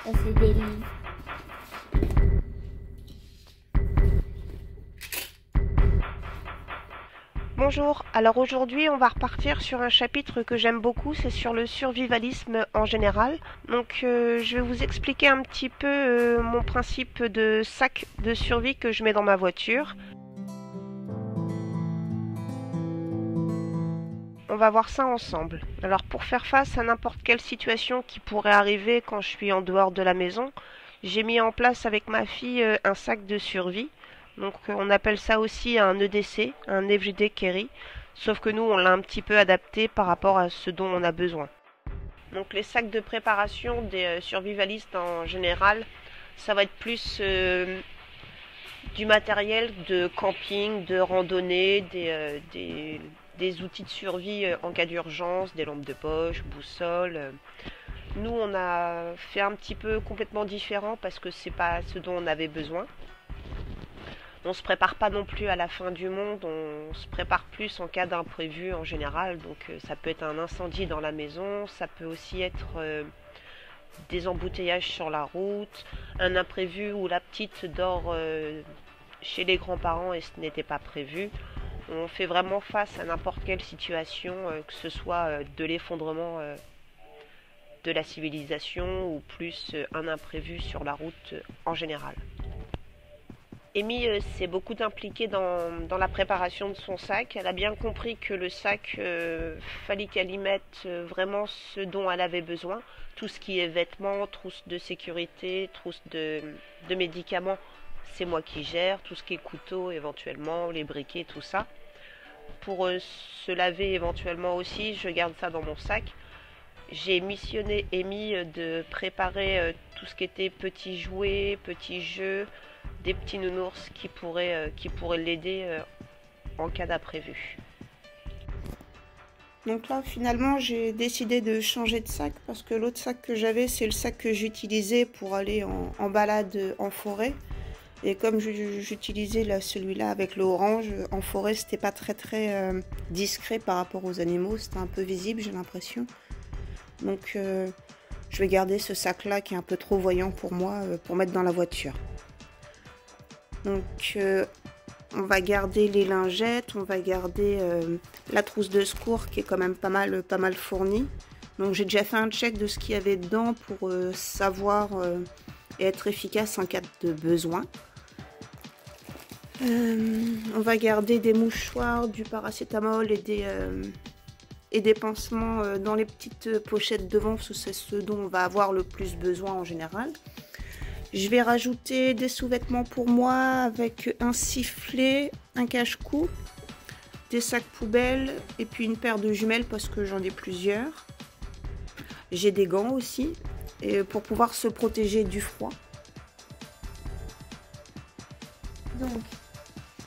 Ça c'est des livres. Bonjour, alors aujourd'hui on va repartir sur un chapitre que j'aime beaucoup, c'est sur le survivalisme en général. Donc je vais vous expliquer un petit peu mon principe de sac de survie que je mets dans ma voiture. On va voir ça ensemble. Alors pour faire face à n'importe quelle situation qui pourrait arriver quand je suis en dehors de la maison, j'ai mis en place avec ma fille un sac de survie. Donc on appelle ça aussi un EDC, un Everyday Carry, sauf que nous on l'a un petit peu adapté par rapport à ce dont on a besoin. Donc les sacs de préparation des survivalistes en général, ça va être plus du matériel de camping, de randonnée, des outils de survie en cas d'urgence, des lampes de poche, boussoles. Nous on a fait un petit peu complètement différent parce que c'est pas ce dont on avait besoin. On se prépare pas non plus à la fin du monde, on se prépare plus en cas d'imprévu en général. Donc ça peut être un incendie dans la maison, ça peut aussi être des embouteillages sur la route, un imprévu où la petite dort chez les grands-parents et ce n'était pas prévu. On fait vraiment face à n'importe quelle situation, que ce soit de l'effondrement de la civilisation ou plus un imprévu sur la route en général. Amy s'est beaucoup impliquée dans la préparation de son sac. Elle a bien compris que le sac, fallait qu'elle y mette vraiment ce dont elle avait besoin. Tout ce qui est vêtements, trousse de sécurité, trousse de médicaments, c'est moi qui gère. Tout ce qui est couteau éventuellement, les briquets, tout ça. Pour se laver éventuellement aussi, je garde ça dans mon sac. J'ai missionné Amy de préparer tout ce qui était petits jouets, petits jeux, des petits nounours qui pourraient l'aider en cas d'imprévu. Donc là, finalement, j'ai décidé de changer de sac parce que l'autre sac que j'avais, c'est le sac que j'utilisais pour aller en balade en forêt. Et comme j'utilisais celui-là avec le orange, en forêt, c'était pas très discret par rapport aux animaux. C'était un peu visible, j'ai l'impression. Donc, je vais garder ce sac-là qui est un peu trop voyant pour moi, pour mettre dans la voiture. Donc, on va garder les lingettes, on va garder la trousse de secours qui est quand même pas mal fournie. Donc, j'ai déjà fait un check de ce qu'il y avait dedans pour savoir et être efficace en cas de besoin. On va garder des mouchoirs, du paracétamol et des pansements dans les petites pochettes devant, parce que c'est ce dont on va avoir le plus besoin en général. Je vais rajouter des sous-vêtements pour moi avec un sifflet, un cache-cou, des sacs poubelles et puis une paire de jumelles parce que j'en ai plusieurs. J'ai des gants aussi et pour pouvoir se protéger du froid. Donc,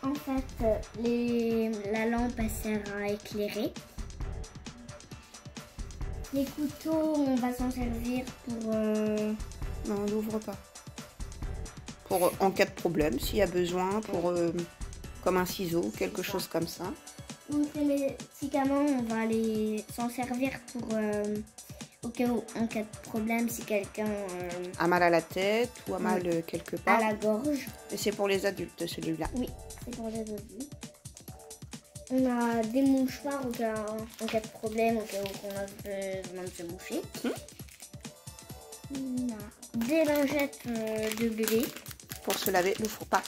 en fait, la lampe elle sert à éclairer. Les couteaux, on va s'en servir pour... Non, on n'ouvre pas. Pour, en cas de problème, s'il y a besoin, pour comme un ciseau, quelque chose comme ça. Donc les médicaments, on va s'en servir pour au cas où, en cas de problème, si quelqu'un a mal à la tête ou a mal quelque part. À la gorge. Et c'est pour les adultes celui-là. Oui, c'est pour les adultes. On a des mouchoirs en cas de problème, au cas où on a besoin de se moucher. On a des lingettes de bébé. Pour se laver le faux pas.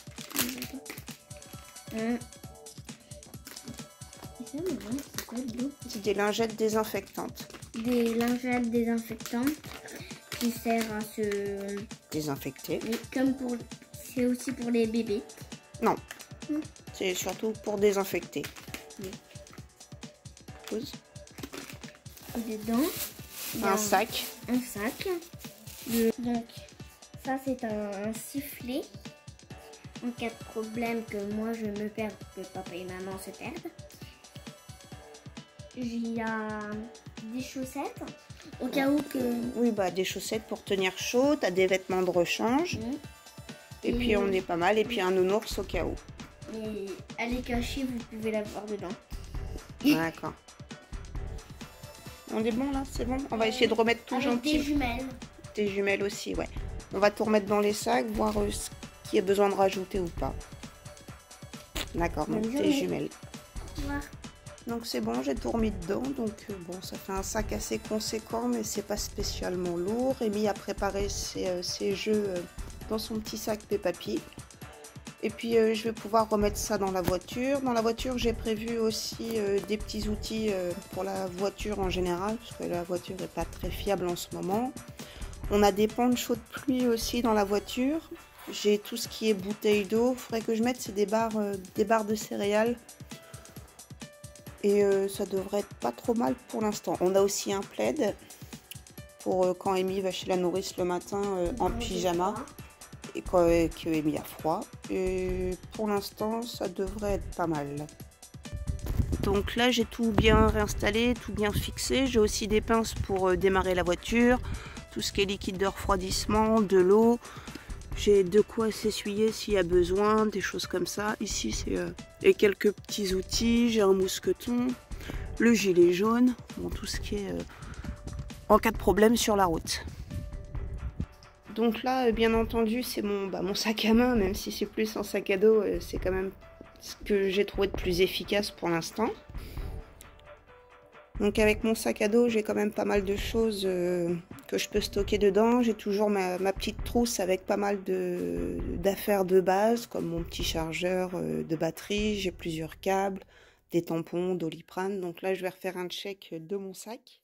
C'est des lingettes désinfectantes. Des lingettes désinfectantes qui servent à se désinfecter. Oui, comme pour... C'est aussi pour les bébés. Non. C'est surtout pour désinfecter. Oui. Pose. Et dedans, un sac. Un sac. Donc, ça c'est un sifflet. En cas de problème que moi je me perds, que papa et maman se perdent. Il y a des chaussettes. Au cas où que... Oui, bah des chaussettes pour tenir chaud. T'as des vêtements de rechange. Et puis on est pas mal. Et puis un nounours au cas où. Et elle est cachée, vous pouvez la voir dedans. D'accord. On est bon là, c'est bon. On va essayer de remettre tout gentil. Des jumelles. tes jumelles aussi, ouais. On va tout remettre dans les sacs, voir ce qu'il y a besoin de rajouter ou pas. D'accord, donc tes jumelles. Voilà. Donc c'est bon, j'ai tout remis dedans. Donc bon, ça fait un sac assez conséquent, mais c'est pas spécialement lourd. Amy a préparé ses jeux dans son petit sac de papier. Et puis je vais pouvoir remettre ça dans la voiture. Dans la voiture, j'ai prévu aussi des petits outils pour la voiture en général, parce que la voiture n'est pas très fiable en ce moment. On a des ponchos de pluie aussi dans la voiture. J'ai tout ce qui est bouteille d'eau. Il faudrait que je mette des barres de céréales. Et ça devrait être pas trop mal pour l'instant. On a aussi un plaid pour quand Amy va chez la nourrice le matin en pyjama et quand Amy a froid. Et pour l'instant, ça devrait être pas mal. Donc là, j'ai tout bien réinstallé, tout bien fixé. J'ai aussi des pinces pour démarrer la voiture, tout ce qui est liquide de refroidissement, de l'eau. J'ai de quoi s'essuyer s'il y a besoin, des choses comme ça. Ici, c'est et quelques petits outils. J'ai un mousqueton, le gilet jaune, bon, tout ce qui est en cas de problème sur la route. Donc là, bien entendu, c'est mon sac à main, même si c'est plus un sac à dos, c'est quand même ce que j'ai trouvé de plus efficace pour l'instant. Donc avec mon sac à dos, j'ai quand même pas mal de choses que je peux stocker dedans. J'ai toujours ma petite trousse avec pas mal d'affaires de base, comme mon petit chargeur de batterie. J'ai plusieurs câbles, des tampons, Doliprane. Donc là, je vais refaire un check de mon sac.